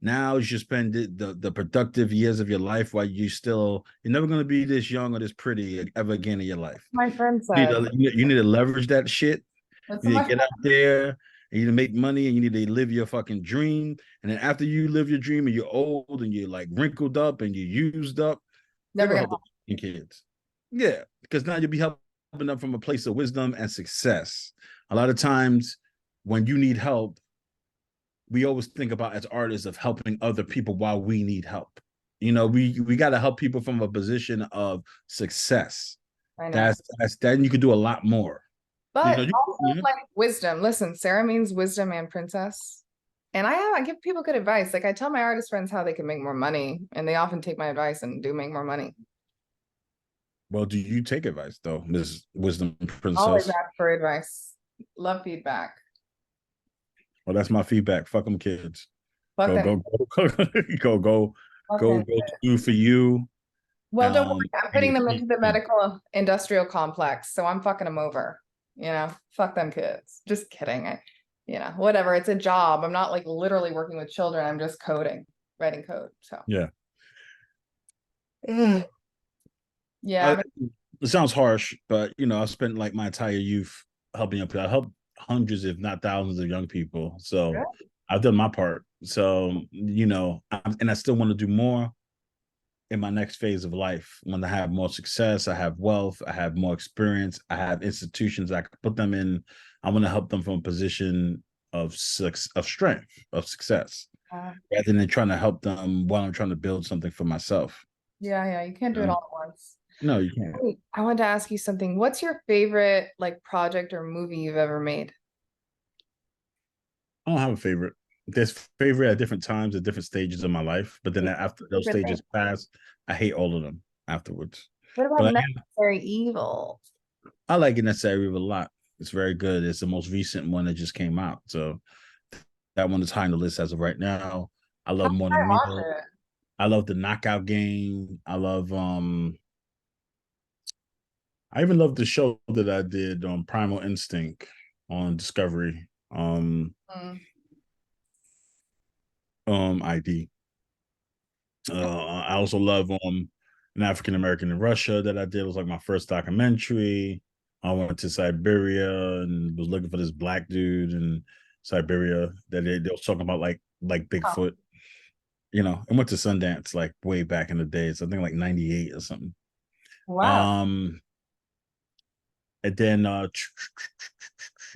now you should spend the productive years of your life while you're never going to be this young or this pretty ever again in your life. My friend said you need to leverage that shit. You need to get out there and you need to make money and you need to live your fucking dream. And then after you live your dream and you're old and you're like wrinkled up and you're used up, never gonna help the kids. Yeah, because now you'll be helping them from a place of wisdom and success. A lot of times when you need help, we always think about as artists of helping other people while we need help. we got to help people from a position of success. I know. That's then you can do a lot more. But You, also you know, like wisdom. Listen, Sarah means wisdom and princess. And I give people good advice. Like I tell my artist friends how they can make more money, and they often take my advice and do make more money. well, do you take advice though, Miss Wisdom Always Princess? ask for advice. Love feedback. Well, that's my feedback. Fuck them kids. Fuck Go them. go go Fuck them. do for you. Well, don't worry. I'm And your putting them into the kids. medical industrial complex, so I'm fucking them over. Fuck them kids. Just kidding. Whatever. It's a job. I'm not like literally working with children. I'm just coding, writing code. So Yeah. yeah. It sounds harsh, but I spent like my entire youth helping up. I helped hundreds, if not thousands, of young people. So I've done my part. So and I still want to do more in my next phase of life. When I have more success, I have wealth, I have more experience, I have institutions I can put them in. I want to help them from a position of strength, of success, rather than trying to help them while I'm trying to build something for myself. Yeah. You can't do it all at once. No, you can't. Wait, I wanted to ask you something. What's your favorite like project or movie you've ever made? I don't have a favorite. There's favorite at different times, at different stages of my life. But then after those Favorite stages thing? pass, I hate all of them afterwards. What about But Necessary Evil? I like it necessary a lot. It's very good. It's the most recent one that just came out. So that one is high on the list as of right now. I How love did Morning I watch Meal. it? I love the Knockout Game. I even love the show that I did on Primal Instinct on Discovery. Mm. ID. I also love an African American in Russia that I did. It was like my first documentary. I went to Siberia and was looking for this black dude in Siberia that they was talking about like Oh, Bigfoot, and went to Sundance like way back in the days. I think like 98 or something. wow. Um and then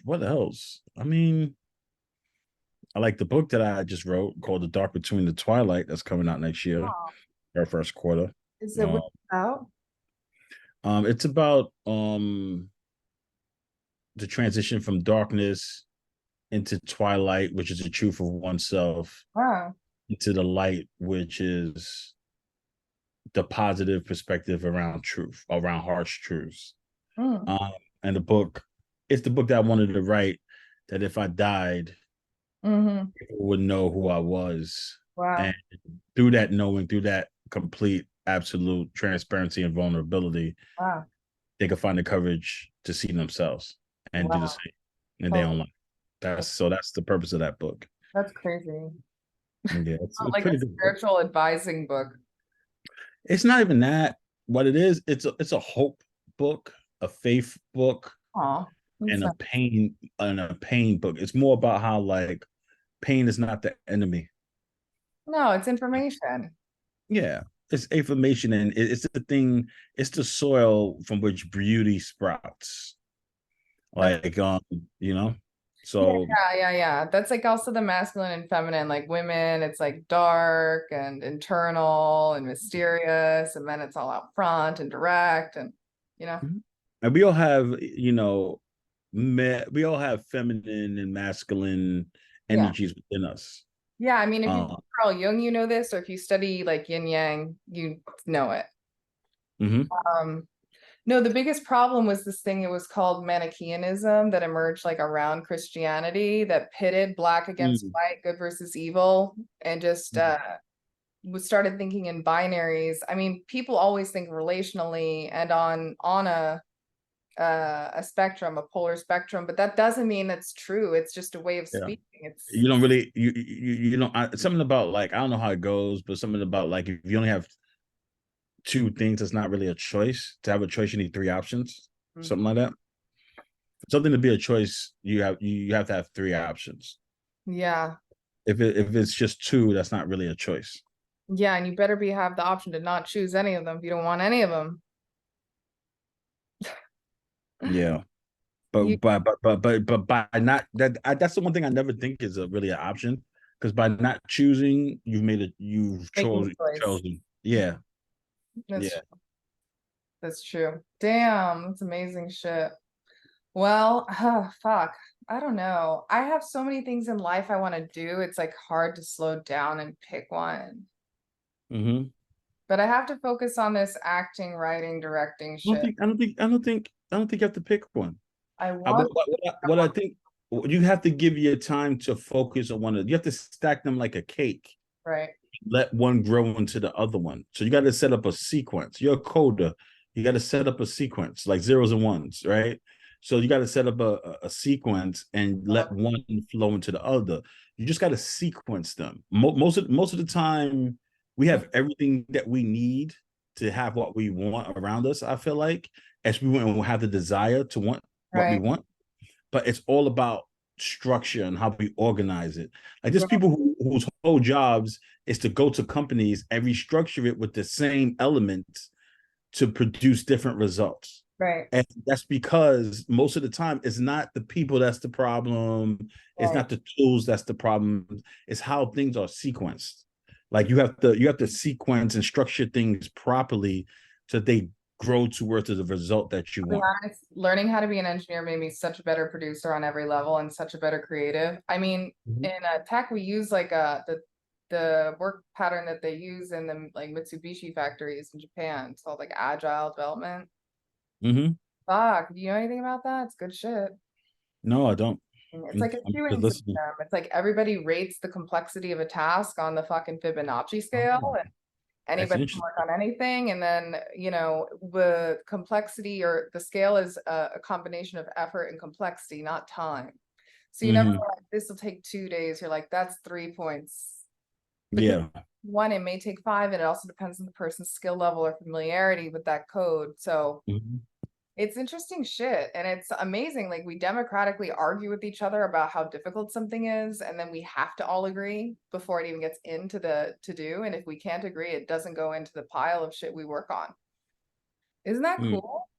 what else? I mean, I like the book that I just wrote called The Dark Between the Twilight that's coming out next year, Oh. our first quarter. Is it Uh, out? it's about the transition from darkness into twilight, which is the truth of oneself, Wow. into the light, which is the positive perspective around truth, around harsh truths. Mm. Um, and it's the book that I wanted to write. That if I died, Mm-hmm. people would know who I was, Wow. and through that knowing, through that complete, absolute transparency and vulnerability, Wow. they could find the courage to see themselves and do the Wow. same in their Oh, own life. That's the purpose of that book. that's crazy. Yeah, it's Like a pretty good book. spiritual advising book. It's not even that. What it is, it's a hope book, a faith book, Oh, and a pain book. It's more about how like pain is not the enemy. no, it's information. Yeah, it's information, and it's the thing. It's the soil from which beauty sprouts. That's Like you know. yeah, So yeah. That's like also the masculine and feminine. Like women, it's like dark and internal and mysterious, and men it's all out front and direct, and you know. and we all have we all have feminine and masculine Yeah. energies within us. Yeah, I mean, if you Uh, Carl Jung, you know this, or if you study like yin yang, you know it. mhm. Um, no, the biggest problem was this thing, it was called Manichaeanism that emerged like around Christianity that pitted black against Mm. white, good versus evil, and just started thinking in binaries. I mean, people always think relationally and on a spectrum, a polar spectrum, but that doesn't mean it's true. It's just a way of Yeah. speaking. It's You don't really you know something about like I don't know how it goes, but something about like if you only have two things, it's not really a choice. To have a choice, you need three options, something like that. For something to be a choice, you have to have three options. yeah. If it's just two, that's not really a choice. Yeah, and you better have the option to not choose any of them if you don't want any of them. Yeah. You But by not that's the one thing I never think is really an option because by not choosing, you've making a choice. chosen. Yeah. That's Yeah. that's true. Damn, that's amazing shit. Well, fuck. I don't know. I have so many things in life I want to do. It's like hard to slow down and pick one. Mm-hmm. But I have to focus on this acting, writing, directing shit. I don't think you have to pick one. I I, want, I what I want, think you have to give your time to focus on one of. You have to stack them like a cake. right, Let one grow into the other one. So you got to set up a sequence. You're a coder. You got to set up a sequence like zeros and ones, right? So you got to set up a sequence and let one flow into the other. You just got to sequence them. Most of the time, we have everything that we need to have what we want around us. I feel like as we will have the desire to want what we right, want, but it's all about structure and how we organize it. Like there's right, people whose whole jobs is to go to companies and restructure it with the same elements to produce different results. right, And that's because most of the time it's not the people that's the problem, it's right. not the tools that's the problem, it's how things are sequenced. Like you have to sequence and structure things properly so that they grow towards the result that you To be want. honest, learning how to be an engineer made me such a better producer on every level and such a better creative. I mean, Mm-hmm. in tech, we use like the work pattern that they use in the like Mitsubishi factories in Japan. It's called like agile development. Mm-hmm. Fuck, do you know anything about that? It's good shit. No, I don't. It's like a I'm queuing just system. listening. It's like everybody rates the complexity of a task on the fucking Fibonacci scale, Oh, and that's anybody can interesting. work on anything. And then, the complexity or the scale is a combination of effort and complexity, not time. So you never Mm-hmm. like this will take 2 days. You're like, that's 3 points. Because Yeah. one, it may take five, and it also depends on the person's skill level or familiarity with that code. So Mm-hmm. it's interesting shit, and it's amazing. Like we democratically argue with each other about how difficult something is, and then we have to all agree before it even gets into the to do. And if we can't agree, it doesn't go into the pile of shit we work on. Isn't that Mm. cool?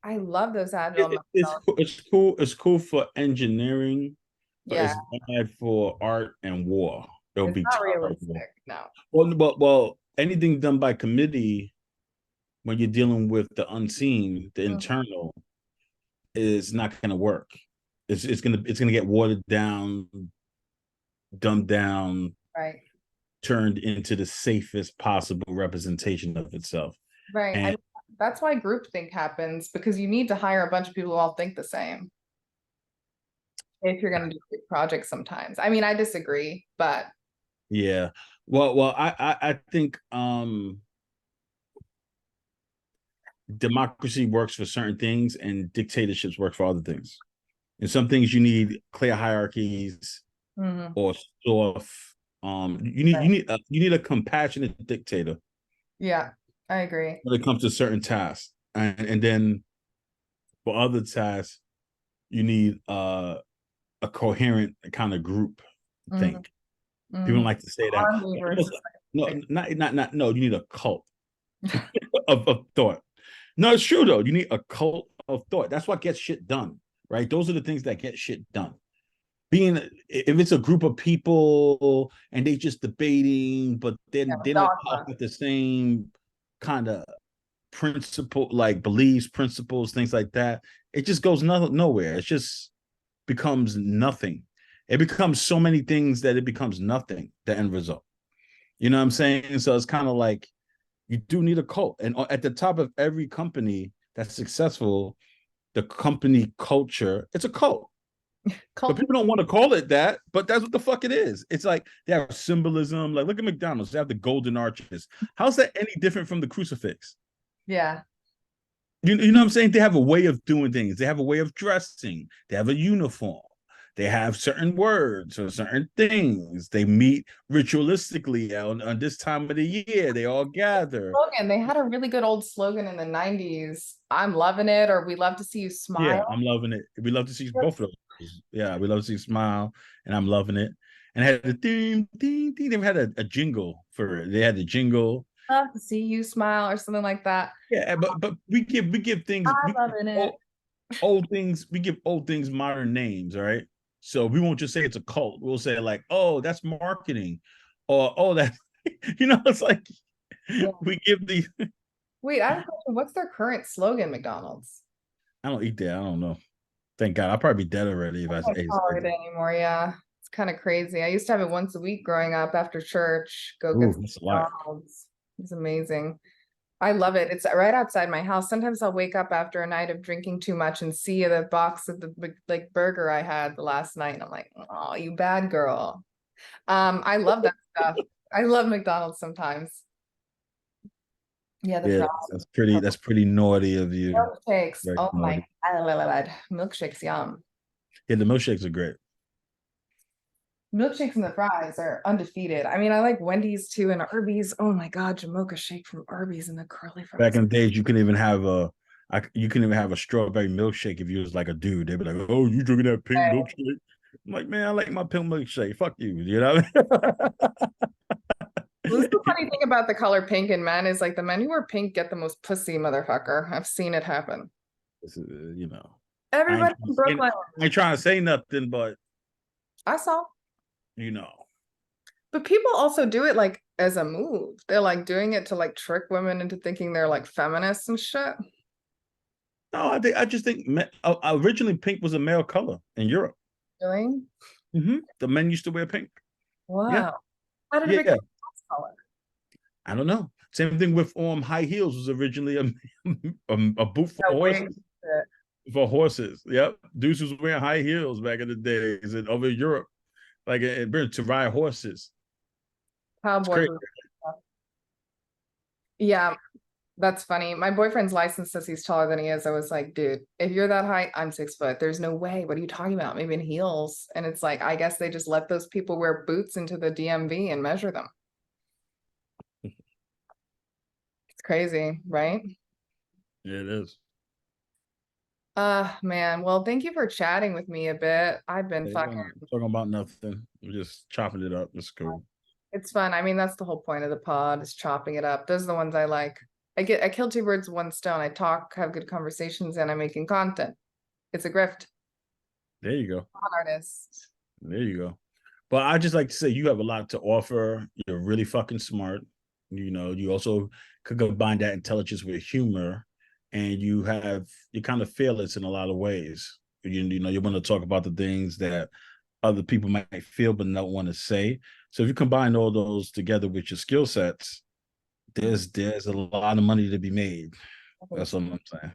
I love those agile It's methodologies. cool. It's cool. It's cool for engineering, but Yeah, it's bad for art and war. It'll it's be not terrible. realistic. No. Well, anything done by committee when you're dealing with the unseen, the Mhm. internal, is not going to work. It's gonna get watered down, dumbed down, Right. turned into the safest possible representation of itself. Right. I And mean, that's why groupthink happens, because you need to hire a bunch of people who all think the same if you're going to do big projects sometimes. I mean, I disagree, but yeah, well, I think democracy works for certain things and dictatorships work for other things. And some things you need clear hierarchies mhm, or soft. right. You need a compassionate dictator Yeah, I agree. when it comes to certain tasks, and then for other tasks you need a coherent kind of group Mhm, think. People mhm. like to say that. Army versus No, like, not no. You need a cult of thought. No, it's true though. You need a cult of thought. That's what gets shit done, right? Those are the things that get shit done. Being if it's a group of people and they just debating, but yeah, then they don't talk dogma. with the same kind of principle, like beliefs, principles, things like that. It just goes nowhere. It just becomes nothing. It becomes so many things that it becomes nothing. The end result. You know what I'm saying? So it's kind of like you do need a cult. And at the top of every company that's successful, the company culture, it's a cult. But Cult. people don't want to call it that, but that's what the fuck it is. It's like they have symbolism. Like, look at McDonald's, they have the golden arches. How's that any different from the crucifix? Yeah. You know what I'm saying? They have a way of doing things, they have a way of dressing, they have a uniform. They have certain words or certain things. They meet ritualistically on this time of the year. They all gather. Slogan. They had a really good old slogan in the 90s. I'm loving it, or we love to see you Yeah, smile. I'm loving it. We love to see both of those. Yeah, we love to see Smile, and I'm loving it. And had a ding, ding, ding. They had a jingle for it. They had the jingle. Love to see you smile, or something like that. Yeah, but we give things I'm we give loving it. old things we give old things modern names. All right, so we won't just say it's a cult. We'll say like, oh, that's marketing, or oh, that it's like We give the. Wait, I have a question. What's their current slogan, McDonald's? I don't eat that. I don't know. Thank God. I'll probably be dead already if I I ate don't tolerate it. it anymore. Yeah, it's kind of crazy. I used to have it once a week growing up after church. Go get Ooh, some that's a lot. McDonald's. It's amazing. I love it. It's right outside my house. Sometimes I'll wake up after a night of drinking too much and see the box of the like burger I had the last night. And I'm like, oh, you bad girl. I love that stuff. I love McDonald's sometimes. Yeah, the Yeah, fries. that's pretty naughty of you. Milkshakes. Very Oh my, naughty. milkshakes, yum. Yeah, the milkshakes are great. Milkshakes and the fries are undefeated. I mean, I like Wendy's too and Arby's. Oh my God, Jamocha shake from Arby's and the curly Back fries. in the days, you can even have a strawberry milkshake if you was like a dude. They'd be like, "Oh, you drinking that pink milkshake?" I'm like, man, I like my pink milkshake. Fuck you. You know what I Well, this is the mean? funny thing about the color pink in men is like the men who wear pink get the most pussy, motherfucker. I've seen it happen. You know, Everybody in Brooklyn. I ain't trying to say nothing, but I saw. you know, But people also do it like as a move. They're like doing it to like trick women into thinking they're like feminists and shit. no, I just think originally pink was a male color in Europe. Really? The men used to wear pink. Yeah, Wow. How did it yeah. become this color? I don't know. Same thing with high heels was originally a boot for No way. horses. For horses, yep. Dudes was wearing high heels back in the days and over in Europe, like in Britain to ride horses. It's Cowboys. great. Yeah, that's funny. My boyfriend's license says he's taller than he is. I was like, dude, if you're that height, I'm 6 foot. There's no way. What are you talking about? Maybe in heels. And it's like, I guess they just let those people wear boots into the DMV and measure them. It's crazy, right? Yeah, it is. Man. Well, thank you for chatting with me a bit. I've been fucking, Talking about nothing. We're just chopping it up. It's cool. it's fun. I mean, that's the whole point of the pod is chopping it up. Those are the ones I like. I kill two birds with one stone. I talk, have good conversations, and I'm making content. It's a grift. There you go. I'm an artist. There you go. But I just like to say you have a lot to offer. You're really fucking smart. You know, you also could combine that intelligence with humor, and you're kind of fearless in a lot of ways. You know, you want to talk about the things that other people might feel but not want to say. So if you combine all those together with your skill sets, there's a lot of money to be made. That's what I'm saying.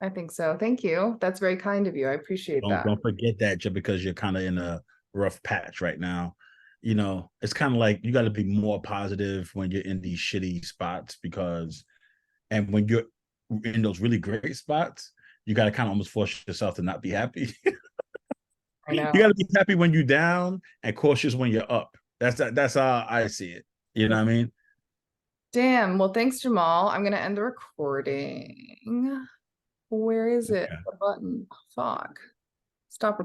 I think so. Thank you. That's very kind of you. I appreciate that. Don't forget that just because you're kind of in a rough patch right now. You know, it's kind of like you got to be more positive when you're in these shitty spots and when you're in those really great spots, you got to kind of almost force yourself to not be happy. I know. You got to be happy when you're down and cautious when you're up. That's how I see it. You know what I mean? Damn. Well, thanks, Jamal. I'm gonna end the recording. Where is it? Okay. The button. Fuck. Stop